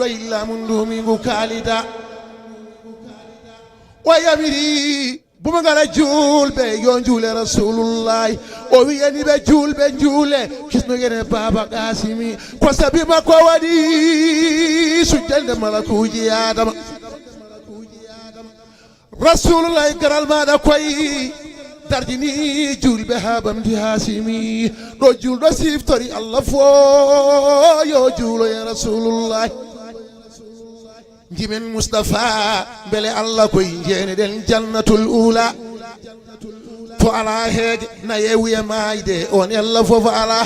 إلا من دومي كالدا ويمري بمغالا جول بي يونجول رسول الله ويني بجول بجول كسنو ين بابا قاسمي كسبي ما كوادي سجل ملكوجي آدم رسول الله كرال ماذا كوي دارجني جول بهابم دي هاسمي دو جول دو سيفتري الله فو يو جول يا رسول الله جمن مصطفى بل الله كوي جين دل جنة الأولى فعلا هيج نايوي مايدي اون الله فوف على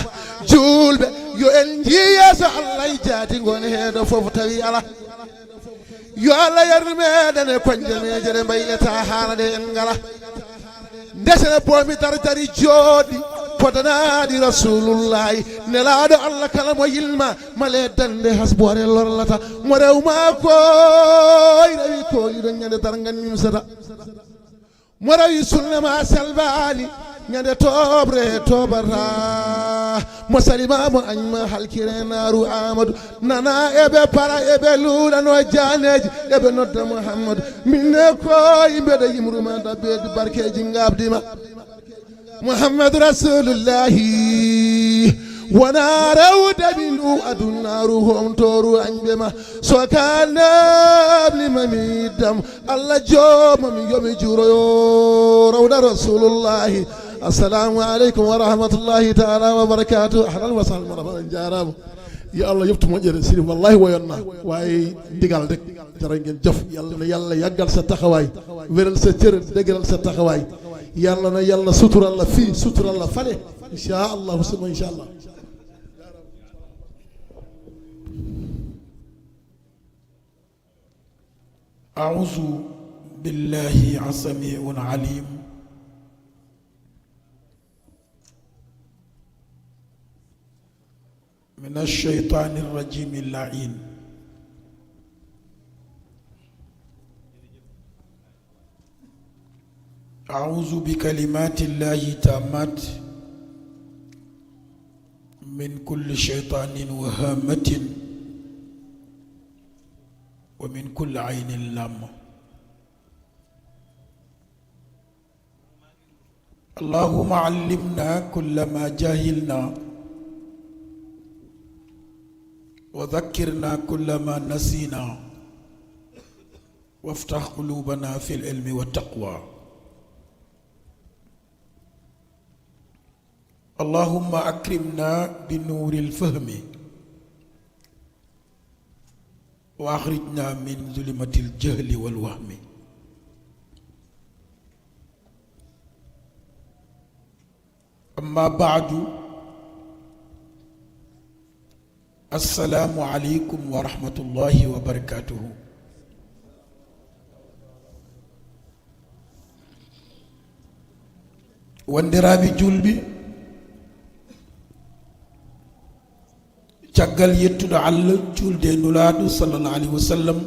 جول يو انجي يا الله جاتي غون هيد فوف تاوي على يو الله يرمي دنا كونجمي جere مبايلتا حالade ngala ndesena bomi tartari jodi potanadi rasulullahi nelado allah kala mo yilma male dande hasbore lorlata mo rewma ko rewi ko yido nyande tarngan nimsata mo rewi sunna ma salbani nyande tobre tobara mo salima mo anyma halkire naru amadu nana ebe para ebe lula no janeji ebe nodda muhammad minne ko imbede yimruma dabbe barkeji ngabdima محمد رسول الله ونار ودبلو أدنارهم تورو أنبما سوكان لمن دم الله جوم من يوم جورو رونا رسول الله السلام عليكم ورحمة الله تعالى وبركاته أهلا وسهلا مرحبا جارام يا الله يفتح مجرد سيري والله وينا واي ديغال دك جرانجل جف يلا يقال ستخواي ويرل ستر ديغال ستخواي يلا يلا ستر الله فيه ستر الله فله إن شاء الله ثم إن شاء الله. أعوذ بالله السميع العليم من الشيطان الرجيم اللعين أعوذ بكلمات الله التامات من كل شيطان وهامة ومن كل عين لامة اللهم علمنا كل ما جهلنا وذكرنا كل ما نسينا وافتح قلوبنا في العلم والتقوى اللهم أكرمنا بنور الفهم وأخرجنا من ظلمة الجهل والوهم أما بعد السلام عليكم ورحمة الله وبركاته واندرابي جلبي caggal yettude Allah julde nulaɗo sallallahu alaihi wasallam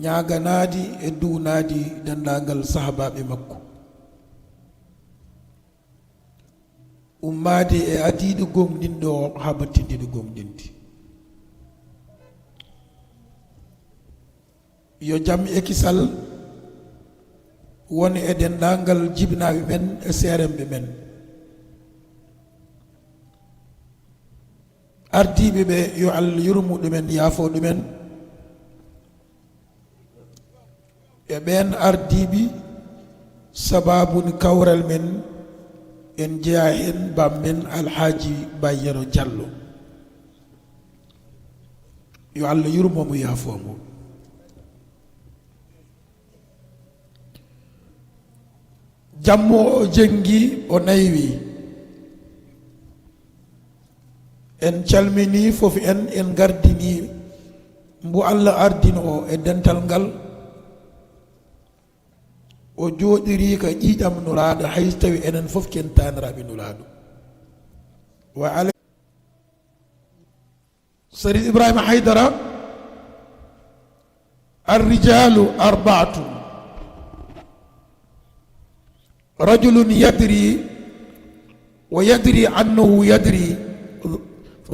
ñaganadi e duunadi dendagal sahabaɓe makko ummade e adiɗo gonɗinɗo o ha battidiɗo gonɗinde yo jaam e kisal woni e dendagal jibinaɓe men e seremɓe men ardiɓe ɓe yo Allah yurmu ɗumen yaafo ɗumen e ɓen ardiɓe sababuni kawral men en jeeya hen bammen alhaji Baye Yoro Diallo yo Allah yurmomo yaafomo jammo o jengi o naywi en calmini fof en gardini mbo Allah ardino o e dental ngal o jooɗiri ka ƴiiƴam nulaaɗo hay so tawi enen fof ken taniraɓe nulaaɗo wa ala Sharif Ibrahima AIDARA الرجال أربعة رجل يدري ويدري أنه يدري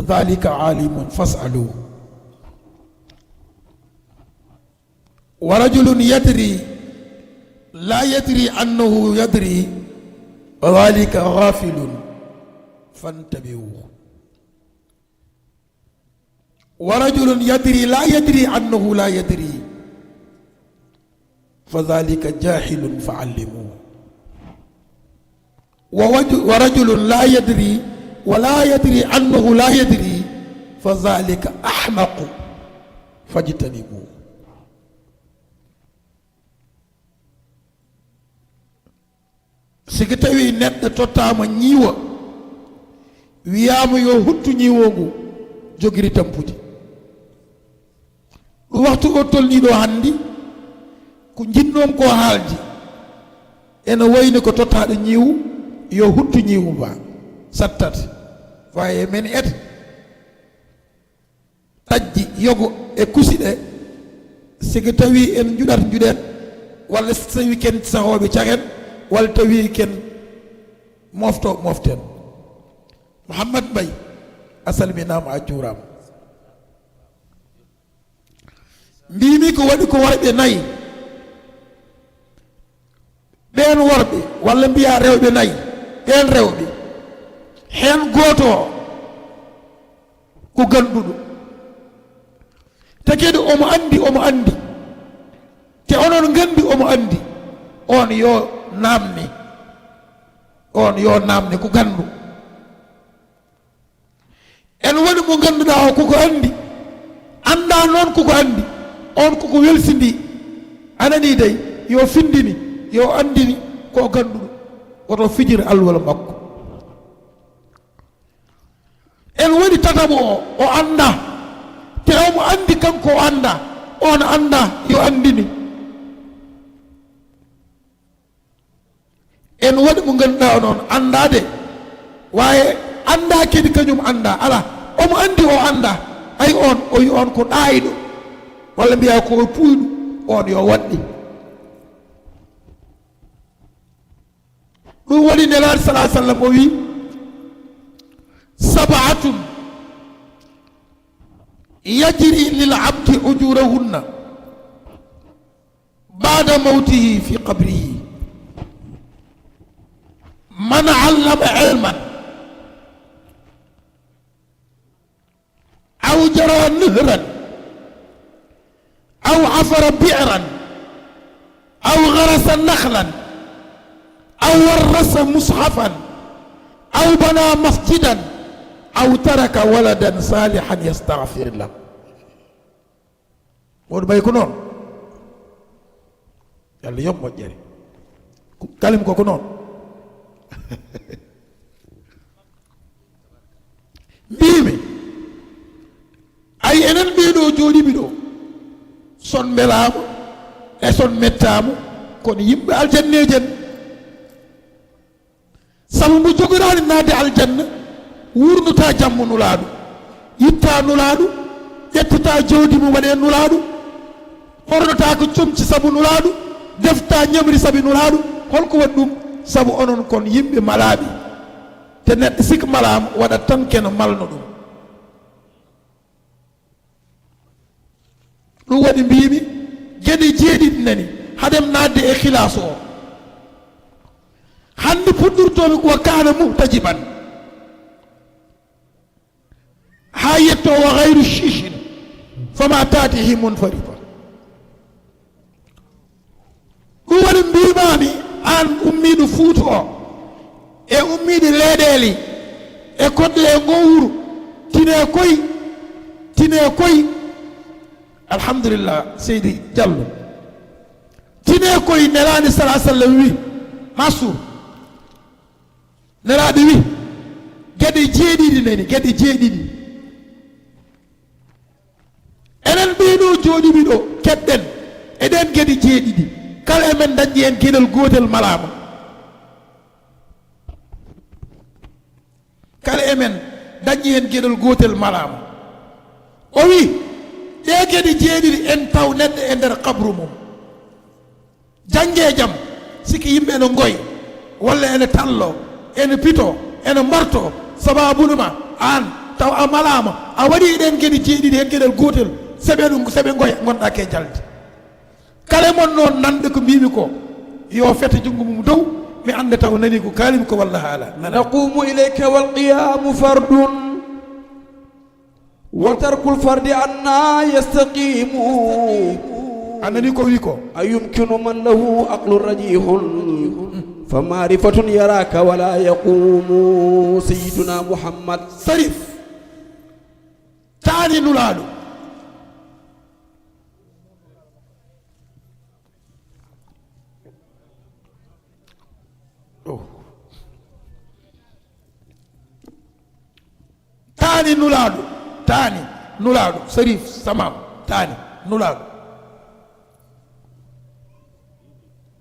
ذلك عالم فاسألوه ورجل يدري لا يدري أنه يدري وذلك غافل فانتبهوه ورجل يدري لا يدري أنه لا يدري فذلك جاهل فعلموه ورجل لا يدري ولا يدري أنه لا يدري فذلك أحمق فاجتنبوه siki tawi neɗɗo tottama ñiiwa wiyama yo huttu ñiiwo ngu jogiri tampude ɗum waktu o tolniɗo hanndi ko jinnoom ko haaldi ene wayni ko tottaɗo ñiiwu yo huttu ñiiwu mba sattat waye men et tajji yogo e kusiɗe siki tawi en juɗat juɗen walla so tawi ken sahoɓe cagen walla tawi ken moften Mouhamed Baye a salminama a juurama mbimi ko waɗi ko worɓe nayyi ɓen worɓe walla mbiya rewɓe nayyi ɓen rewɓe hen goto ko ganduɗo te kadi omo andi te onon gandi omo andi on yo namni ko gandu en woni mo ganduɗa o koko andi anda noon koko andi on koko welsidi anani dey yo findini yo andini ko ganduɗo woto fijir alwala makko en woni tataɓo o anda te omo andi kanko o anda on anda yo andini en waɗi mo ganduɗa noon andade waye anda kedi kañum anda ala omo andi o anda ay on o yi on ko ɗayiɗo walla mbiya ko puyɗo on yo waɗɗi ɗum waɗi nelaɗo salah sallam o wi sabatun yajri lil abdi ujurahunna bada mawtihi fi qabrihi man allama ilman aw jara nahran aw afara bi'ran aw gharasa nakhlan aw warrasa mushafan aw bana masjidan aw taraka waladan salihan yastaghfir lahu Modou Baye ko noon yalla yom moƴƴere kalim ko noon mbimi ay enen ɓeɗo jooɗiɓe ɗo son belama e son mettama kono yimɓe aljannejen sabu mo jogorani naade aljanna wurnuta jammo nulaɗo yitta nulaɗo ƴettata jawdi mum waɗe nulaɗo hornota ko comci sabu nulaɗo defta ñamri sabi nulaɗo holko waɗi ɗum sabu onon kon yimɓe malaɓe te neɗɗo sik malama waɗat tan keno malno ɗum ɗum waɗi mbimi gueɗe jeeɗiɗi nani haɗem nadde e khilas o hande puɗɗortomi ko kana muhtajiban ha yetto wa gayru shishin fama tatihi munfarifa ɗum waɗi mbimami an ummiɗo Fuuta o e ummiɗo leeɗeli e koɗɗe e gowru tine koye alhamdulillah seydi Diallo tine koye nelaɗo salah sallam wi masur nelaɗo wi gueɗe jeeɗiɗi nani gueɗe jeeɗiɗi enen ɓeɗo jooɗiɓe ɗo keɗɗen eɗen gueɗe jeeɗiɗi kala emen dañƴi en gueɗel gotel malama kala emen dañƴi en gueɗel gotel malama o wi ɗe gueɗe jeeɗiɗi en taw neɗɗo e nder kabru mum jangge jaam siki yimɓe ene gooy walla ene tallo ene pito ene marto sababunuma an taw a malama a waɗi eɗen gueɗe jeeɗiɗi hen gueɗel gotel seɓe goya gonɗa ke jalde kala mon noon nande ko mbimi ko yo fete jungo mum dow mi anda taw nani ko kalimi ko walla haala naqumu ilayka walqiyamu fardun wa tarkul fardi anna yastaqimu anani ko wi ko ayumkinu man lahu aqlu rajihun fa marifatun yaraka wala yaqumu sayyiduna muhammad sarif taani nulaɗo taani nulaɗo sarif samam taani nulaɗo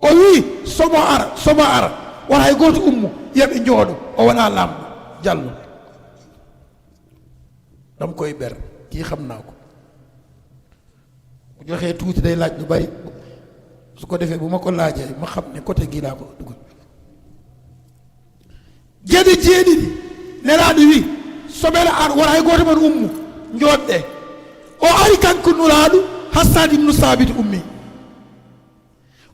o wi somo ara wona hay goto ummo yaɓe jooɗo o wona lamɗo Diallo dam koye ɓer kii xam naa ko bu joxee tuuti day laaj lu bari su ko defee bu ma ko laajee ma xam ne côté gii laa ko dugal geɗe jeeɗiɗi nelaɗo wi soɓele ar wona hay goto men ummo jooɗɗe o ari kanko nulaɗo Hassan ibnu Sabit ummi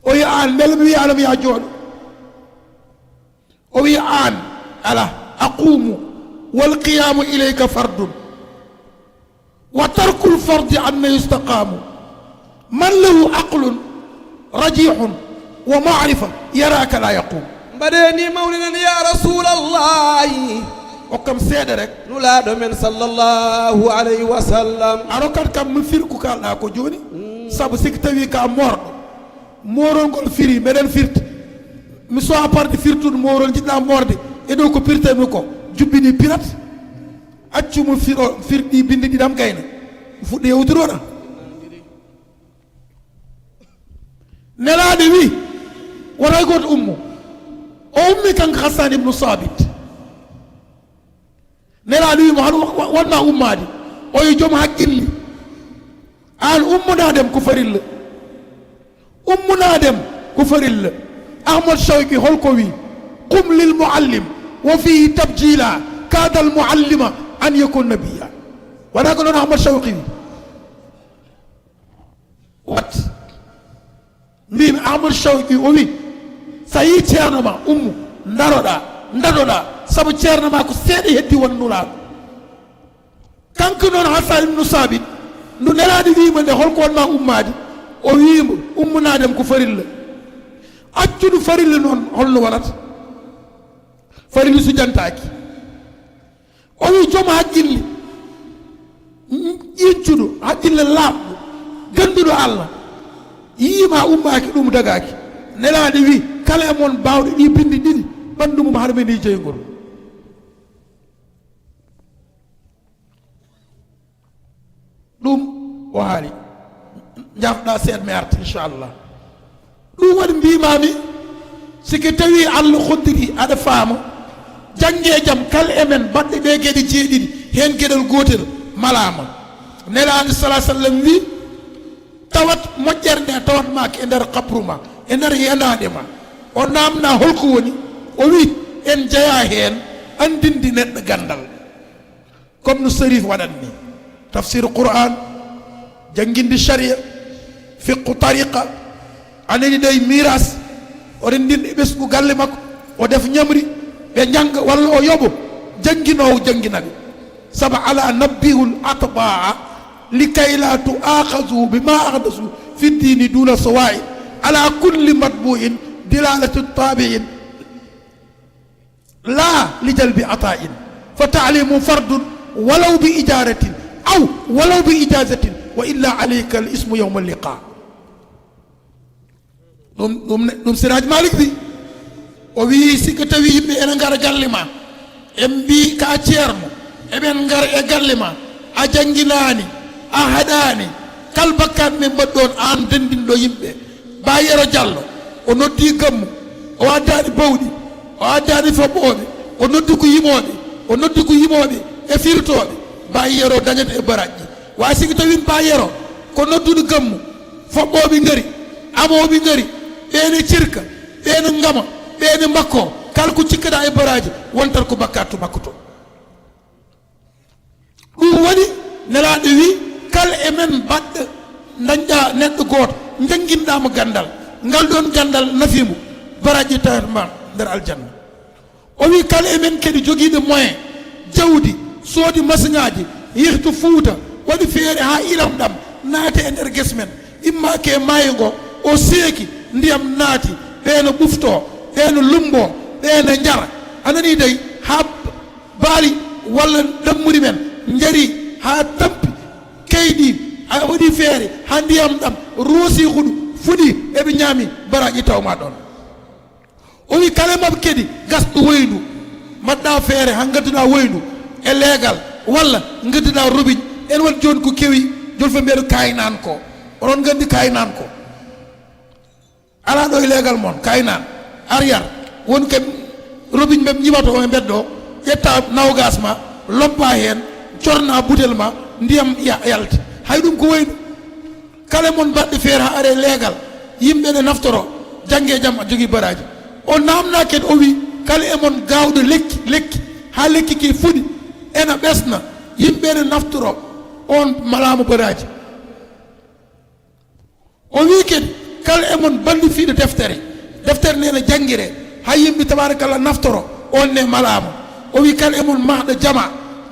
o wi an beele mi wi alam ya jooɗo o wi an ala aqumu wal qiyamu ilayka fardun wa tarkul fardi anna yustaqamu man lahu aqlun rajihun wa ma'rifa yaraka la yaqum mbaɗeni mawlinan ya rasulallahi o kam seeɗa rek nulaɗo men sallllahu alayhi wa sallam aro kat kam mi fir ko kalɗa ko joni saabu siki tawi ka morɗo morol ngol firi meɗen firta mi sowa parde firtude morol jiɗɗa morde e ɗo ko pirtami ko jubbini pirat accumo firɗi binde ɗiɗam gayna fuɗɗo yewtiroɗa nelaɗo wi wonay goto ummo o ummi kanko Hassan ibnu Sabit nelaɗo wi mo han wonna ummade o yo joom haqqille an ummunadem ko farilla ummunadem ko farilla Ahmad Shawqi holko wi qum lil muallim wa fihi tabjila kada al muallima an yakun nabiyya wona ko noon Ahmad Shawqi wi wat mbimi Ahmad Shawqi o wi sa yi ceerno ma ummu daɗoɗa saabu ceerno ma ko seeɗa heddi won nulaɗo kanko noon Hassan ibnu Sabit ndu nelaɗo wima nde holko wonma ummade o wimo ummunadem ko farilla accuɗo farilla noon holno waɗata farilla sujantaki o wi joom haqqille ƴincuɗo haqqille laaɓɗo ganduɗo Allah yiima ummaki ɗum dagaki nelaɗo wi kala e moon bawɗo ɗi bindi ɗiɗi ɓandu mum harmini jeygol ɗum o haali jafɗa seeɗa mi arta inchallah ɗum waɗi mbimami siki tawi Allah hoddiri aɗa faama jangge jaam kala emen baɗɗe ɓe gueɗe jeeɗiɗi hen gueɗel gotel malama nelaɗo salah sallam wi tawat moƴƴere nde tawatmaki e nder kabru ma e nder yenade ma o namna holko woni o wi en jeeya hen andinde neɗɗo gandal comme no CHÉRIF waɗatni tafsir Qur'an jangguinde sharia fiqhu tariqa anani ɗay miras o rendinɗe ɓesgu galle makko o def ñamri ɓe jangga walla o yoɓo janguinowo janguinaɓe saabu ala nabbihul atbaa likay la tu'akhadhu bima ahdathu fi ddini duna sawa'i ala kulli matbu'in dilalatu tabi'in la li jalbi ata'in fa ta'limu fardun walaw bi ijaratin aw walaw bi ijazatin wa illa alayka al ismu yawm al liqa ɗum Siraj Malik wi o wi siko tawi yimɓe ene ngara galle ma en mbi ka ceerno eɓen ngara e galle ma a janginani a haɗani kal bakkat min mbaɗɗon an dendinɗo yimɓe Baye Yoro Diallo o noddi Gamou o addani bawɗi o addani foɓɓoɓe o noddi ko yimoɓe e firtoɓe Baye Yoro dañata e baraƴƴi wa sigi tawi Baye Yoro ko nodduɗo Gamou foɓɓoɓe ngari amoɓe ngari ɓene cirka ɓene ngama ɓene mbakko kala ko cikkaɗa e baraji wontat ko bakkat to makko to nelaɗo wi kala emen baɗɗo dañƴa neɗɗo goto jangguinɗamo gandal ngal ɗon gandal nafimo baraji tawata ma nder aljanna o wi kala emen kadi joguiɗo moyen jawdi soodi machine aji yehto Fuuta waɗi feere ha ilam ɗam naati e nder guese men immake e maayo ngo o seeki ndiyam naati ɓeeno ɓufto ɓeeno lumbo ɓeeno jara anani day ha baali walla ɗammuri men jari ha tampi keyɗi a waɗi feere ha ndiyam ɗam roosi huɗu fuɗi eɓe ñaami baraji tawma ɗon o wi kala mabɓe kadi gasɗo woyndu mbaɗɗa feere ha gadduɗa woyndu e leegal walla gadduɗa robiñ en waɗi joni ko kewi joni fo mbiyeɗo kaynan ko onon gandi kaynan ko ala ɗo e leegal moon kaynan arrière woni kam robiñ ɓe ñiwato o e mbedɗo ƴetta nawgas ma loppa hen corna butel ma ndiyam yalta hay ɗum ko woynu kala mon mbaɗɗo feere ha are leegal yimɓe ne naftoro jangge jaam a jogui baraji o namna ken o wi kala e mon gawɗo lekki ha lekki ki fuɗi ena ɓesna yimɓe ne naftoro on malama baraji o wi kadi kala e mon ballifiɗo deftere nene jangguire ha yimɓe tabarakallah naftoro on ne malama o wi kala e mon mahɗo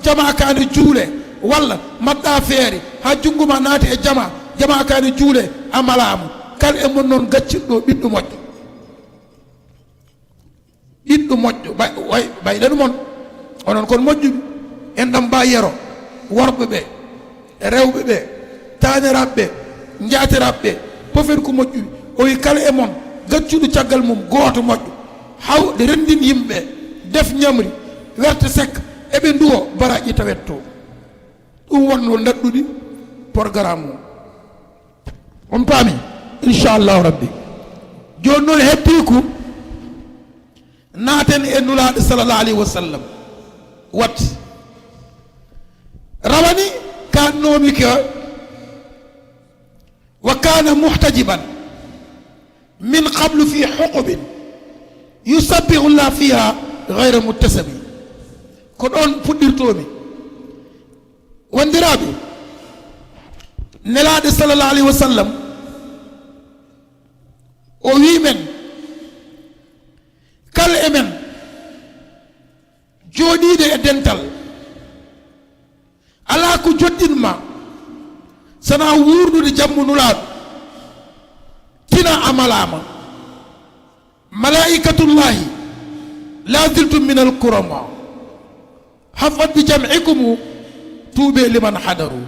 jama kane juule walla mbaɗɗa feere ha jungo ma naati e jama kane juule a malama kala e mon noon gacciɗo ɓiɗɗo moƴƴo ɓayɗen mon onon kon moƴƴuɓe en ɗam mba yero worɓe ɓe rewɓe ɓe taniraɓe ɓe jaatiraɓe ɓe fofen ko moƴƴuɓe o wi kala e mon gaccuɗo caggal mum goto moƴƴo hawɗe rendin yimɓe def ñamri werte sekka eɓe nduwo baraji tawet to ɗum wonno dadɗuɗi programme o on paami inchallahu rabbi joni noon heddi ko naaten e nulaɗo sallallahu alayhi wa sallam wat rawani kannomi ko wa kana muhtajiban min qablu fi huqubin yusabbihu llah fiha gayra muttasabi ko ɗon puɗɗirtomi wondiraɓe nelaɗo sallallahu alayhi wa sallam o wimen kala emen jooɗiɗo e dental ala ko joɗɗinma sana wurnude jammu nulaɗo tina amalama malaikatullahi la ziltum min alkurama hafat bi jam'ikum tuube liman hadaru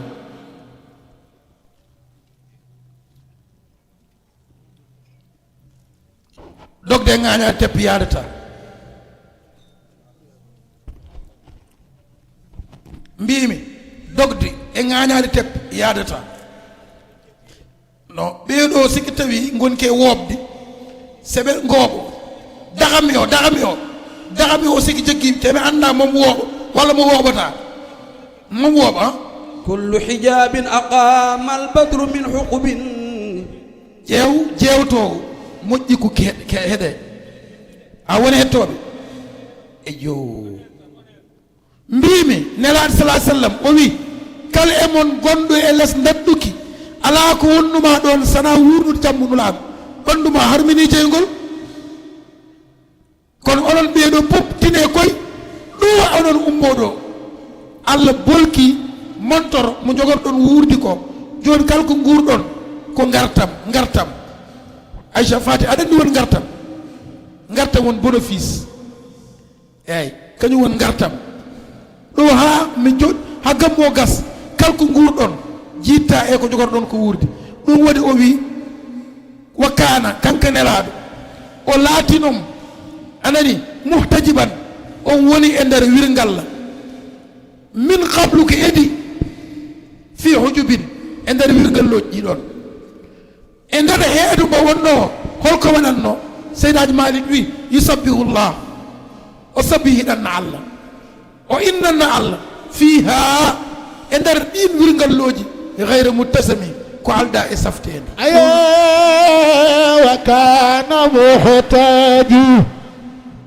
dogde ngaña teppi yadata mbimi dogde e ngañade teppi yadata no ɓeeɗo sikki tawi gonke woobde seɓe ngooɓo dagami o sikki jaggi te ɓe anda momo wooɓo walla mo wooɓata momo wooɓa kullu hijabin aqama albadru min huqubin ƴewtowo moƴƴi ko heeɗe a woni hettoɓe eyo mbimi nelaɗo salah sallam o wi kala e mon gonɗo e less dadɗuki ala ko wonnuma ɗon sana wurnude jammunulaɗo ɓanduma harmini jeygol kono onon ɓeeɗo pop tine koye ɗo onon ummoɗo allah bolki montoro mo jogorɗon wuurdi ko joni kala ko guurɗon ko gartam Aïcha Fati aɗa andi won gartam won bénéfice eyyi kañum won gartam ɗo ha mi joɗ ha gammo gas kala ko guurɗon jiitta e ko jogorɗon ko wuurdi ɗum waɗi o wi wakkana kanka nelaɗo o laatinom anani muhtajiban on woni e nder wirngalla min qablu ko edi fi hujubin e nder wirgalloji ɗiɗon e nder heedu mo wonno holko wonatno seydaji Malik wi yusabbihullah o sabbihiɗanno Allah o innanno Allah fiha e nder ɗin wirgalloji gayre muttasami ko alda e saftede ayo wa kana muhtaju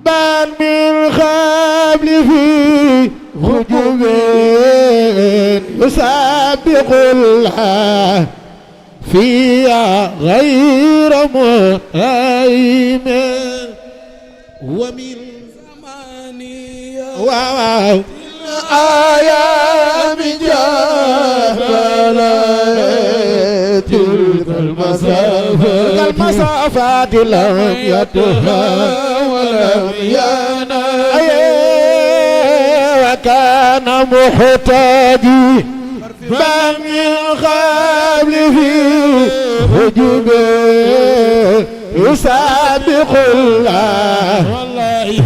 بل من قبل في هجوم يسابق الله فيها غير مهيمن ومن واو الأيام جافلا تلك المسافات لم يتها ولم ينام وكان محتاجي بل من قبل في هجوم يسابق الله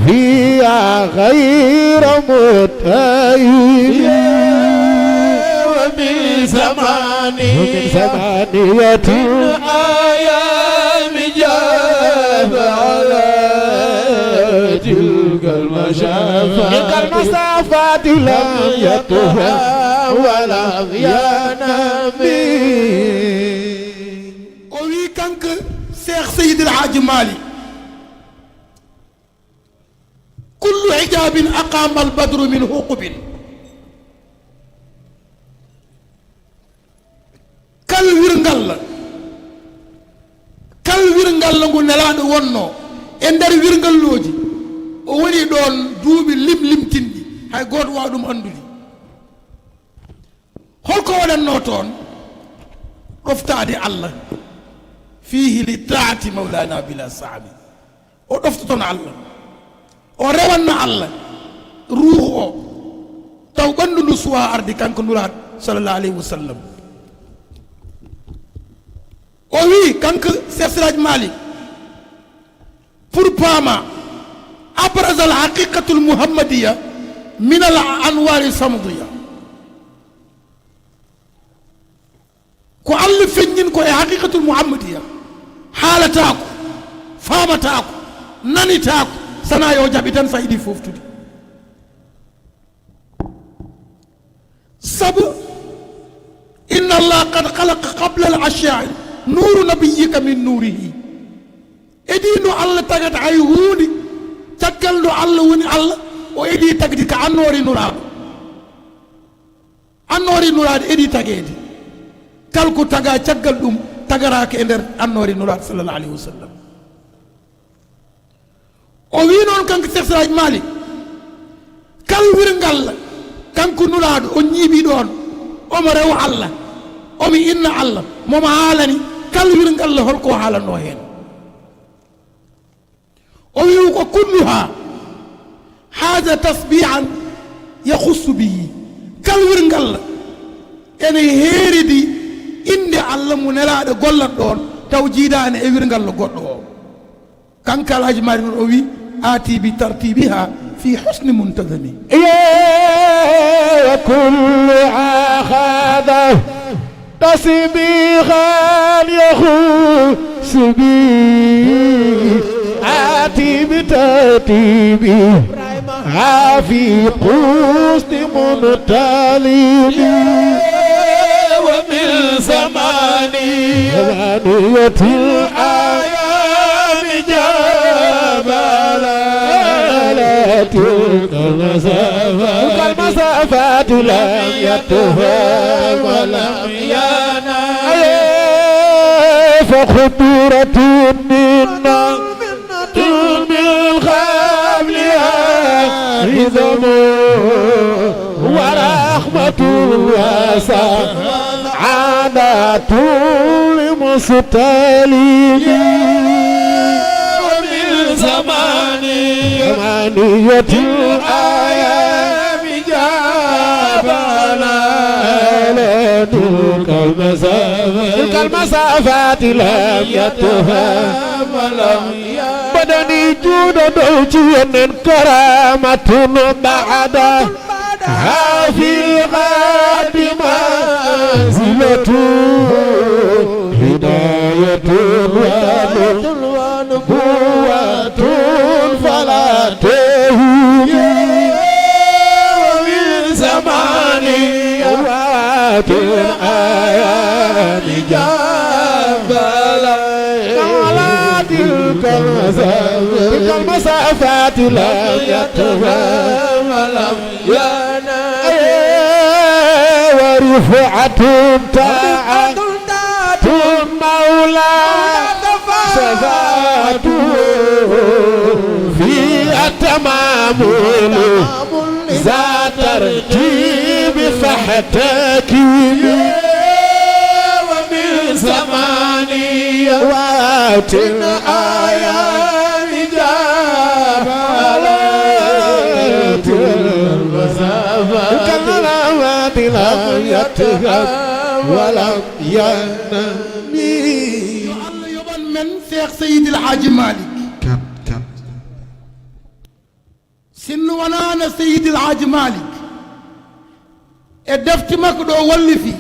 فيها غير متأيب ومن ثمانية الأيام جاب على تلك المسافات لم يطهى ولم ينام وي كانك شيخ سيد الحاج مالي كل حجاب أقام البدر من حقب kal wirngal ngu nelaɗo wonno e nder wirngalloji o woni ɗon duuɓi limtinɗi hay goto wawa ɗum andude holko waɗanno toon ɗoftade Allah fihi li taati mawlana bila saabi o ɗofta toon Allah o rewanno Allah ruuhu o taw ɓandu ndu suwa arde kanko nuraɗo sallallahu alayhi wa sallam o wi kanko Cheikh Siraj Malik pour paama abraza al haqiqatu al muhammadiya min al anwar al samdiya ko Allah feññin ko e haqiqatu al muhammadiya haalatako faamatako nanitako sana yo jaɓi tan sa yiɗi foftude sabu inna Allah qad khalaqa qabla al ashya'i nuru nabiyyika min nurihi edi no Allah tagata hay huunde caggal no Allah woni Allah o edi tagdi ka annori nuraɗo edi tagede kalko taga caggal ɗum tagarake e nder annori nuraɗo sallallahu alayhi wa sallam o wi noon kanko Cheikh Siraj Malik kal wirngal kanko nuraɗo o ñiiɓi ɗon omo rewa Allah omi inna Allah momo haalani kal wirngal holko haalanno hen o wi ko kulluha hada tasbihan yakhussu bihi kal wirngal ene heeridi inde Allah mo nelaɗo gollat ɗon taw jiidani e wirngal goɗɗo o kanko Alhaji Mari o wi آتي بترتيبها في حسن منتظم وكل هذا تسبيحا يخص بي آتي بترتيبها في حسن منتظم ومن ثمانية الأيام جبلا تلك المسافات لم يتفهم ولم ينام فخطورة منا من قبلها رزم ورحمة وسعادة لمستلمين ثمانية الأيام جابنا تلك المسافات لم يتفهم ولم بدني جود دوجي كرامة بعد في الغد منزلة هداية ونبوة فلا تهي ومن زمانيات الآيات جابلا على تلك المسافات تلك المسافات لم يتفهم ولم ينام ورفعة طاعة مولى صفاته فيها التمام ذات ترتيب فاحتكي ومن ثمانيات آيات جابت المسافات كالملامات لم يتهم ولم ينمي الله يبان من شيخ سيد الحاج مالك سن ونانا سيد الحاج مالك دفتي مكدو ولفي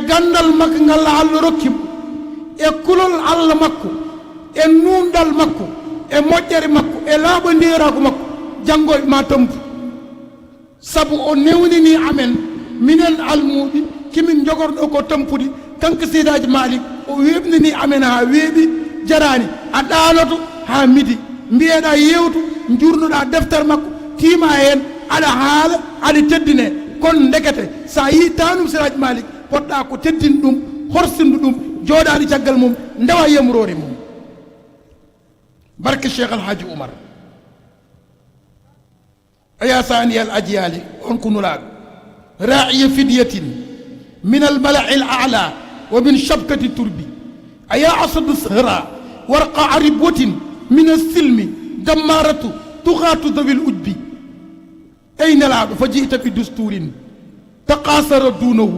غاندال مك نغال الله ركب كولول الله مكو نوندال مكو موجري مكو لابو ndiraku مكو جانغول ما تمب sabu o newnini amen minen almuɓe kimin jogorɗo ko tampude kanko seydaji malik o weɓnini amen ha weeɓi jarani a ɗanoto ha midi mbiyeɗa yewtu jurnoɗa deftere makko tiima hen aɗa haala aɗa teddine kono ndekete sa yi tanum seydaji malik poɗɗa ko teddin ɗum horsindu ɗum jooɗaɗi caggal mum ndewa yamrore mum barke cheikh alhaji oumar يا ثاني الأجيال أنكن لا راعي فدية من الملع الأعلى ومن شبكة التربي أيا عصد الصهراء ورقع ربوة من السلم دمارة تغات ذوي الأجب أين العب فجئت بدستور تقاصر دونه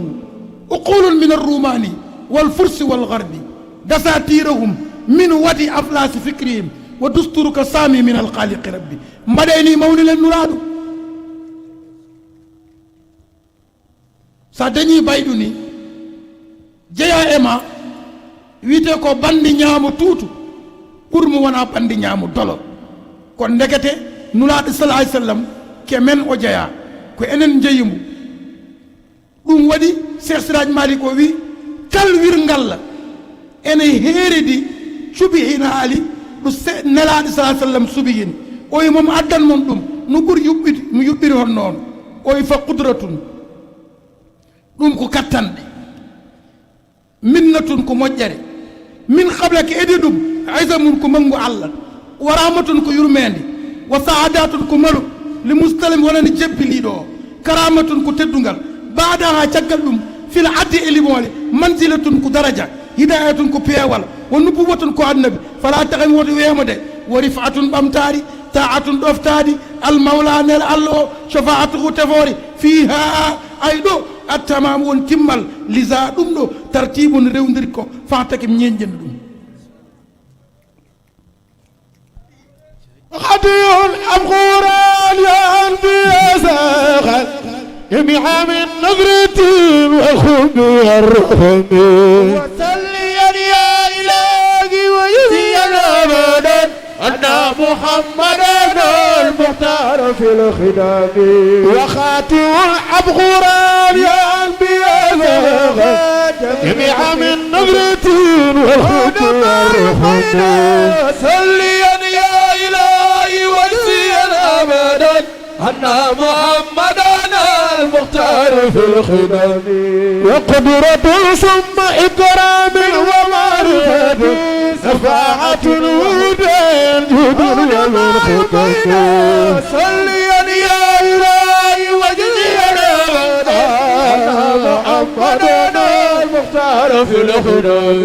أقول من الرومان والفرس والغرب دساتيرهم من ودي أفلاس فكرهم ودستورك سامي من الخالق ربي مديني مولي للنراد سادني بايدوني جيا إما ويتكو باندي نيامو توتو برمو وانا باندي نيامو دولو كون نكتي نراد صلى الله عليه وسلم كمن او جيا كو انن جيمو دum wadi cheikh siraj malik o wi kal wirngal ene heeridi subihina ali du nelaade sallallahu alayhi wasallam subihin o yi mom addan mom dum no bur yubbiti mu yubbiri hon non o yi fa qudratun dum ko kattande minnatun ko mojjere min qablaka edidum aizamun ko mangu allah waramatun ko yurmende wa saadatun ko malu li mustalim wala ni jeppili do karamatun ko teddungal baadaha caggal dum fil addi elimole manzilatun ko daraja hidayatun ko peewal wa nubuwatun ko annabi fala taxam wodi wemode wa rifatun bamtari ta'atun doftadi al mawla nel allo shafaatu tafori fiha aydo at-tamam won timmal liza dum do tartibun rewndir ko faatakim nyenjen dum خديون أبغوران يا أنبياء زاغل جميعا من نظرة وخب الرحم وسليا يا إلهي ويزينا أبدا أن محمدا المختار في الخدام وخاتم أبغوران يا أنبياء زاغل جميعا من نظرة وخب الرحم وسليا يا إلهي ويزينا أبدا أن محمدا المختار في الخدم وقدرة ثم إكرام ومعرفة شفاعة ودين جود ومن خطة صليا يا إلهي وجزينا محمدا المختار في الخدم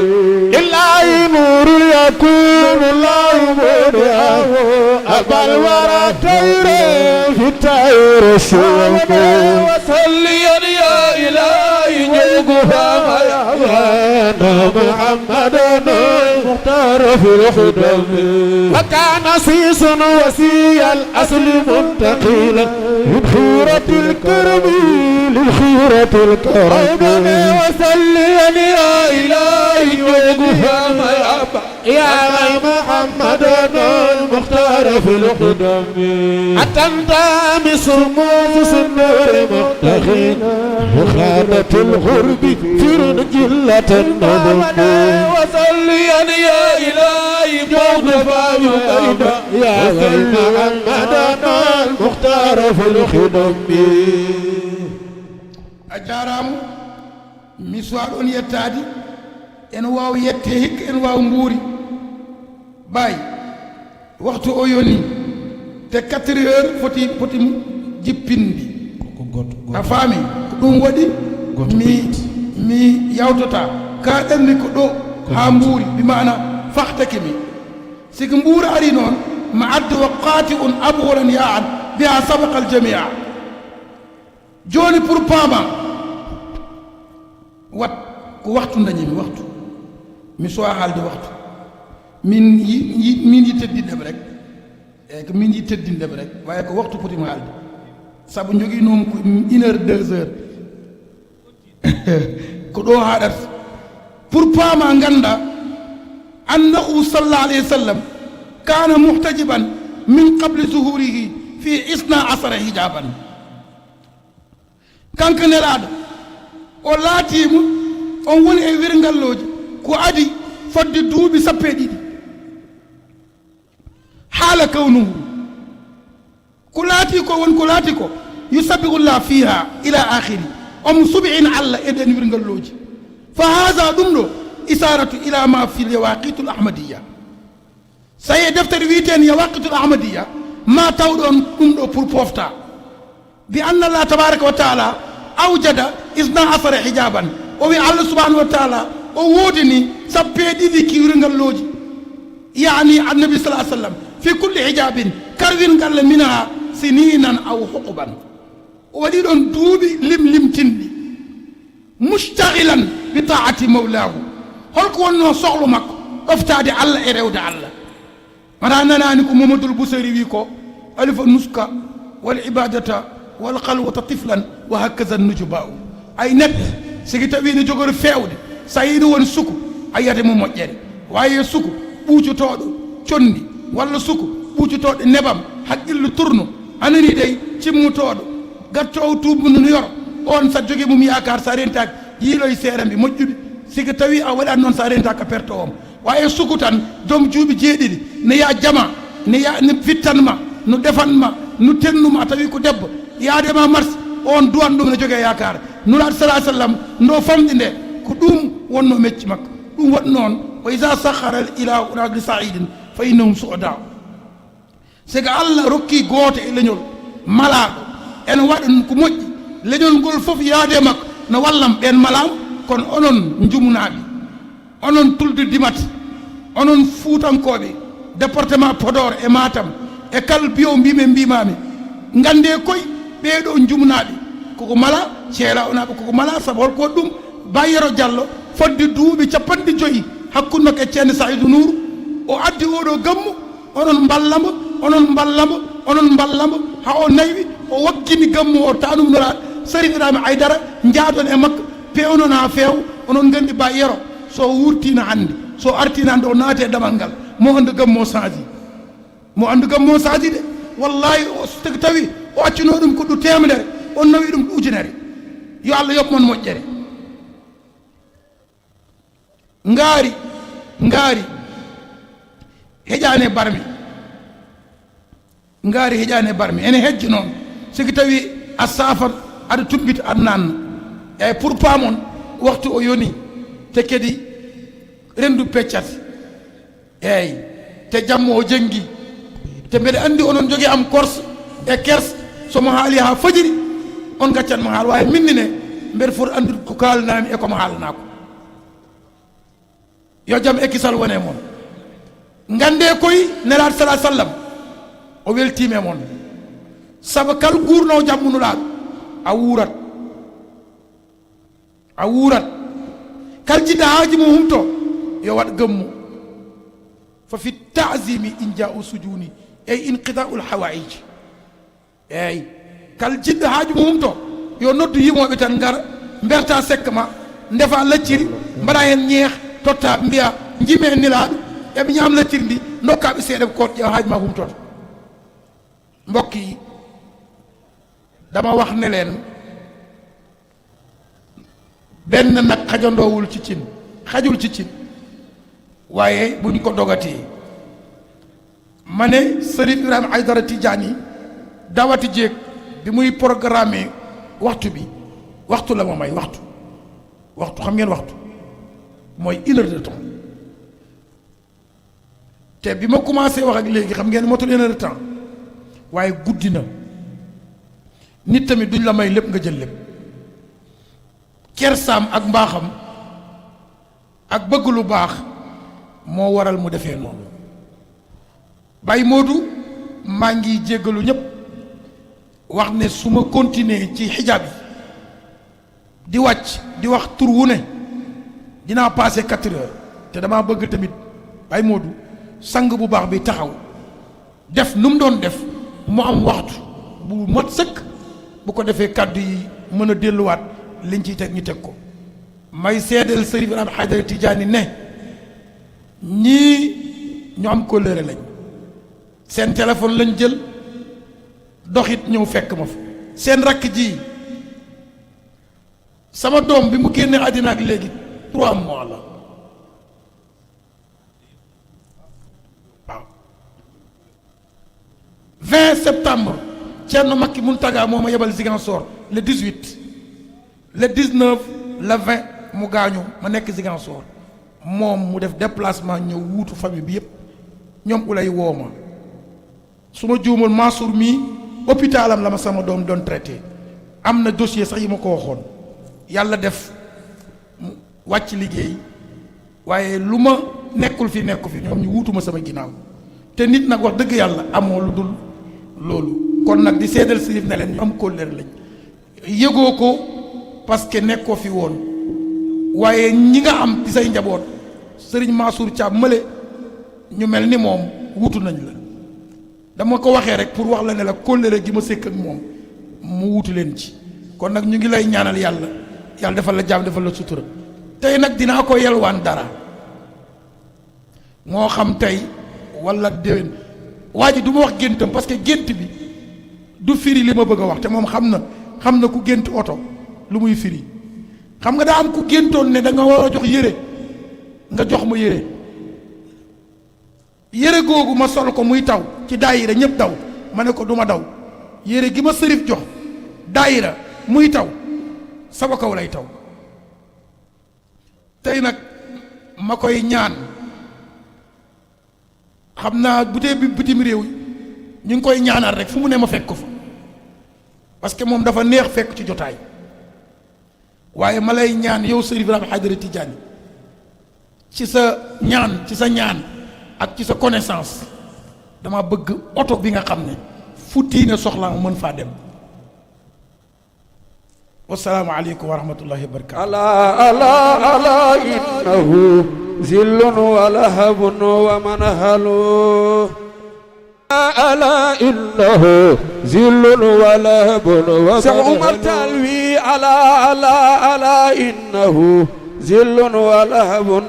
لله نور يكون الله مدعاه أبا الورى طير في الطير الشوق وصليا يا إلهي نوقها ما محمدا المختار في الخدم وكان سيس وسي الأصل منتقلا من خيرة الكرم للخيرة الكرم وصليا يا إلهي نوقها ما يا محمد المختار في القدم أتنت صموس النور مختخين وخانة الغرب في جلة النظم وصليا يا إلهي موقفا يقيدا يا محمد المختار في القدم أجارام miswar on yettadi en waw yette hikka en waw nguuri Baye waxtu o yoni te 4 heures foti jippindi a faami ko ɗum waɗi mi yawtota ka ɗanni ko ɗo ha mbuuri bimana fahtake mi siko mbuura ari noon ma addu wa qati un abgolan yaan biha sabaqa al jamia joni pour paama wat ko waxtu dañimi waxtu mi sowa haalde waxtu min yi teddindeɓe rek eyyi ko min yi teddindeɓe rek waye ko waxtu potimi haalde saabu joguinomi ko 1 heure 2 heures ko ɗo haɗat pour paama ganda annahu sallallahu alayhi wa sallam kana muhtajiban min qable zuhurihi fi 12 hijaban kanko nelaɗo o laatima on woni e wirgalloji ko adi fodde duuɓi 12 haala kawnuhu ko laati ko won ko laati ko yusabbihullah fiha ila akhiri omo suɓiina allah eɗen wirgalloji fa hada ɗum ɗo isaratu ila ma fi yawaqitul ahmadiya so ye deftere wiiten yawaqitul ahmadiya ma tawɗon ɗum ɗo pour pofta bi anna allah tabaraka wa taala awjada 12 hijaban o wi allah subhanahu wa taala o woodini 12 kiwirgalloji yani annabi sallallahu alaihi wasallam fi kulli hijabin karwingal minha sininan aw huquban o waɗi ɗon duuɓi limtinɗi mustaghilan bi taati mawlahu holko wonno sohlu makko ɗoftade allah e rewde allah mata nanani ko mamadou bousari wi ko alifa nuska wal ibadata wal khalwata tiflan wa hakaza nujubau ay neɗɗo sigi tawi ne jogori fewde sa yiino woni suku a yiyata mo moƴƴere wawi suku ɓuucotoɗo condi walla suku ɓuucotoɗo nebam haqqillo tourno anani dey cimmutoɗo gattowo tubuno no yoro on sa jogui mum yakar sa rentaki yiiloye seeramɓe moƴƴuɓe sigi tawi a waɗat noon sa rentaka perte om wawi suku tan joom juuɓe jeeɗiɗi ne ya jama ne fittanma no defanma no tennuma tawi ko debbo yaadema marsi on duwan ɗum ne jogui yakar nuraɗo salah sallam ndo famɗi nde ko ɗum wonno mecci makko ɗum waɗi noon wa isa sahara l ilahu ragli saidin fa innahum suoda siko allah rokki gooto e leñol malaɗo ene waɗa ko moƴƴi leñol ngol fof yaade makko no wallam ɓen malama kono onon jumunaɓe onon tulde dimat onon fuutankoɓe département Podor e Matam e kala biyo mbimi mbimami gande koye ɓeɗo jumunaɓe koko mala ceela onaɓe koko mala saabu holko ɗum Baye Yoro Diallo fodde duuɓi 50 hakkude makko e ceerno Saydou Nourou o addi oɗo gammu onon mballamo onon mballamo onon mballamo ha o naywi o waggini gammu o tanum noraɗo Cherif Ibrahima AИDARA jaadon e makko pewnon ha feew onon gandi Baye Yoro so wurtina hande so artina hande o naate damal ngal mo andu gammu o changi mo andu gammu o changi de wallahi so tawi o accino ɗum ko ɗu temedere on nawi ɗum ɗo ujunere yo Allah yoɓmon moƴƴere ngaari heƴani barmi ngaari heƴani barmi ene hejji noon siki tawi a safat aɗa tubbita aɗa nanna eyyi pour pamon waktu o yoni te kadi rendu peccat eyyi te jammo o janggi te mbeɗa andi onon jogui am korse e kerse somo haali ha fajiri on gaccanmo haal wawi minnine mbeɗa foti andude ko kalnami e komo haalnako yo jaam ekkisal wone moon gande koye nelaɗo salah sallam o weltime moon saabu kala gurno jammunulaɗo a wuurat kala jiɗɗa haaji mum humto yo waɗ gammu fa fi tasimi in ja'u sujuni ey inqita'ul hawaiji eyyi kala jiɗɗo haaji mum humto yo noddu yimoɓe tan gara berta sekka ma ndefa lacciri mbaɗa hen ñeex totta mbiya jimi e nilaɗo eɓe ñamlatir ndi nokkaɓe seeɗa ko ƴeew haaj ma humtoto mbokk yi dama wax ne leen benn nag xajandoowul ci cin xajul ci cin waaye buñ ko dogatee ma ne Sërif Ibrahima AïDARA TIDJANI dawati jéeg bi muy programme waxtu bi waxtu la ma may waxtu xam ngeen waxtu mooy 1 heure de temps te bi ma commencé wax ak léegi xam ngeen motul 1 heure de temps waaye guddi na nit tamit duñ la may lépp nga jël lépp kersaam ak mbaaxam ak bëgg lu baax moo waral mu defee noonu Baye Modou maa ngi jéggalu ñëpp wax ne su ma continuer ci xijaab yi di wàcc di wax tur wu ne dinaa passé 4 heures te damaa bëgg tamit Baye Modou sang bu baax bi taxaw def nu mu doon def mu am waxtu bu mat sëkk bu ko defee kàddu yi mën a delluwaat liñ ciy teg ñu teg ko may seedeel Sërif Ibrahima AïDARA TIDJANI ne ñii ñu am kóllëre lañ seen téléphone lañ jël doxit ñëw fekk ma fa seen rakk ji sama doom bi mu génnee àddina ak léegi 3 mois la waaw 20 septembre Thierno Makki Muntaga moo ma yebal Ziguinchor le 18 le 19 le 20 mu gaañu ma nekk Ziguinchor moom mu def déplacement ñëw wuutu famille bi yëpp ñoom ulay woo ma su ma juumul Mansour mii hôpitalam la ma sama doom doon traité am na dossier sax yi ma ko waxoon yàlla def mu wàcc liggéey waaye lu ma nekkul fi nekku fi ñoom ñu wuutu ma sama ginnaaw te nit nag wax dëgg yàlla amoo lu dul loolu kon nag di seedal Sërif ne leen ñu am kóllëre lañ yëgoo ko parce que nekkoo fi woon waaye ñi nga am ci say njaboot Sëriñ Mansour Thiam mële ñu mel ni moom wuutu nañ la dama ko waxee rek pour wax la ne la kóllëre gi ma sékk ak moom mu wuutu leen ci kon nag ñu ngi lay ñaanal yàlla yàlla defal la jàmm defal la sutura tey nag dinaa ko yelwaan dara moo xam tey wala déwén waa ji du ma wax géntam parce que gént bi du firi li ma bëgg a wax te moom xam na ku gént oto lu muy firi xam nga daa am ku géntoon ne da nga war a jox yére nga jox ma yére googu ma sol ko muy taw ci daayira ñëpp daw ma ne ko du ma daw yére gi ma Sërif jox daayira muy taw sama kaw lay taw tey nag ma koy ñaan xam naa bu dee bi bitim réew ñu ngi koy ñaanal rek fu mu ne ma fekk ko fa parce que moom dafa neex fekk ci jotaay waaye ma lay ñaan yow Sërif Ibrahima AïDARA TIDJANI ci sa ñaan ak ci sa connaissance dama bëgg oto bi nga xam ne fu diine soxlaa mën faa dem wassalaamu aleykum wa rahmatullahi wa barakatuh ala innahu zillun wa lahabun wa manhalu ala innahu zillun wa lahabun wa Cheikh Oumar Talwi ala innahu zillun wa lahabun